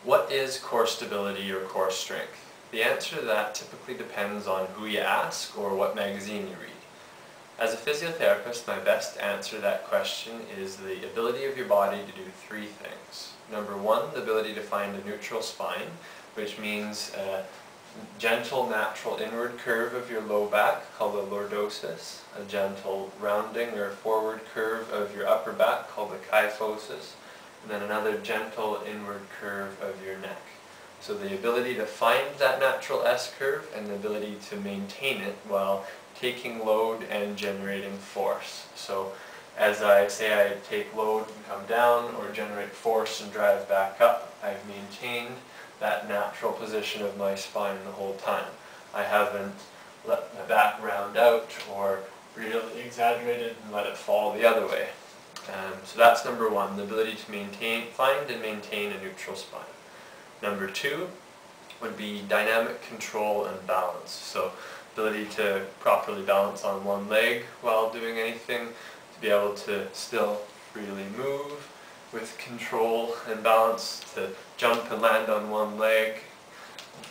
What is core stability or core strength? The answer to that typically depends on who you ask or what magazine you read. As a physiotherapist, my best answer to that question is the ability of your body to do three things. Number one, the ability to find a neutral spine, which means a gentle natural inward curve of your low back called the lordosis, a gentle rounding or forward curve of your upper back called the kyphosis, and then another gentle inward curve of your neck. So the ability to find that natural S-curve and the ability to maintain it while taking load and generating force. So as I say I take load and come down, or generate force and drive back up, I've maintained that natural position of my spine the whole time. I haven't let my back round out or really exaggerated and let it fall the other way. So that's number one, the ability to find and maintain a neutral spine. Number two would be dynamic control and balance. So ability to properly balance on one leg while doing anything, to be able to still freely move with control and balance, to jump and land on one leg,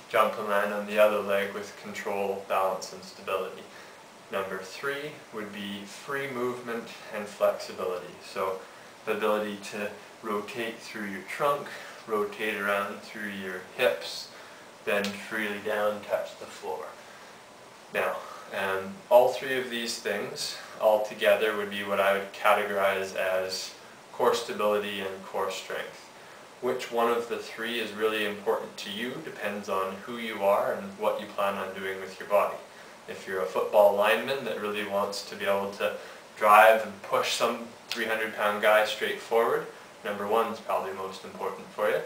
jump and land on the other leg with control, balance, and stability. Number three would be free movement and flexibility. So the ability to rotate through your trunk, rotate around through your hips, bend freely down, touch the floor. Now, all three of these things all together would be what I would categorize as core stability and core strength. Which one of the three is really important to you depends on who you are and what you plan on doing with your body. If you're a football lineman that really wants to be able to drive and push some 300-pound guy straight forward, number one is probably most important for you.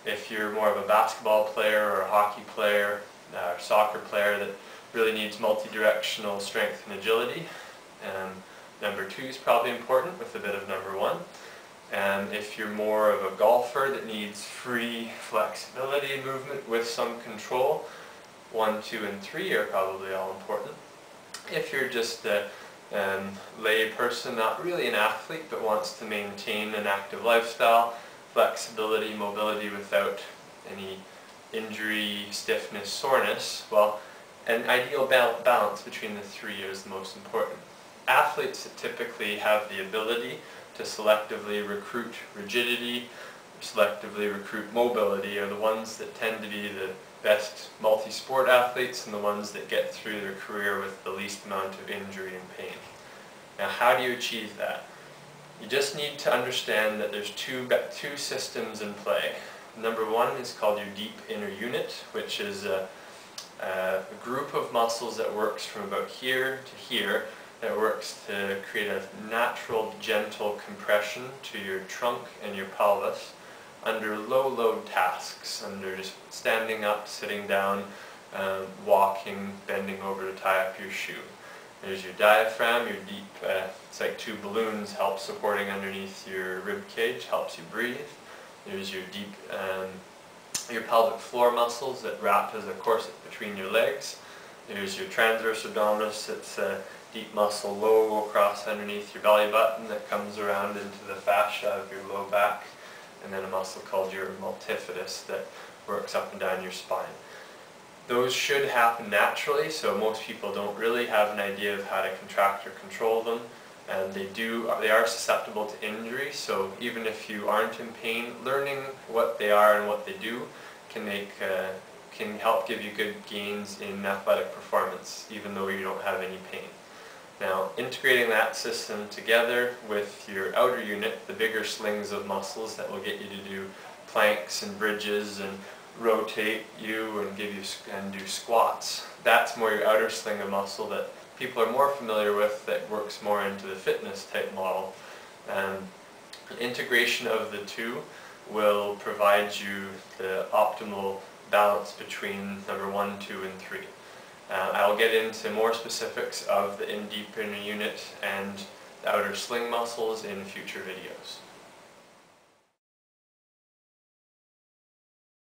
If you're more of a basketball player or a hockey player or soccer player that really needs multi-directional strength and agility, number two is probably important with a bit of number one. And if you're more of a golfer that needs free flexibility and movement with some control, 1, 2, and 3 are probably all important. If you're just a lay person, not really an athlete, but wants to maintain an active lifestyle, flexibility, mobility without any injury, stiffness, soreness, well, an ideal balance between the three is the most important. Athletes that typically have the ability to selectively recruit rigidity, selectively recruit mobility are the ones that tend to be the best multi-sport athletes and the ones that get through their career with the least amount of injury and pain. Now, how do you achieve that? You just need to understand that there's two systems in play. Number one is called your deep inner unit, which is a group of muscles that works from about here to here, that works to create a natural, gentle compression to your trunk and your pelvis under low load tasks, under just standing up, sitting down, walking, bending over to tie up your shoe. There's your diaphragm, your deep, it's like two balloons, help supporting underneath your rib cage, helps you breathe. There's your deep, your pelvic floor muscles that wrap as a corset between your legs. There's your transverse abdominis, it's a deep muscle low across underneath your belly button that comes around into the fascia of your low back. And then a muscle called your multifidus that works up and down your spine. Those should happen naturally, so most people don't really have an idea of how to contract or control them, and they are susceptible to injury, so even if you aren't in pain, learning what they are and what they do can help give you good gains in athletic performance, even though you don't have any pain. Now, integrating that system together with your outer unit, the bigger slings of muscles that will get you to do planks and bridges and rotate you and do squats. That's more your outer sling of muscle that people are more familiar with, that works more into the fitness type model. The integration of the two will provide you the optimal balance between number 1, 2, and 3. I'll get into more specifics of the deep inner unit and the outer sling muscles in future videos.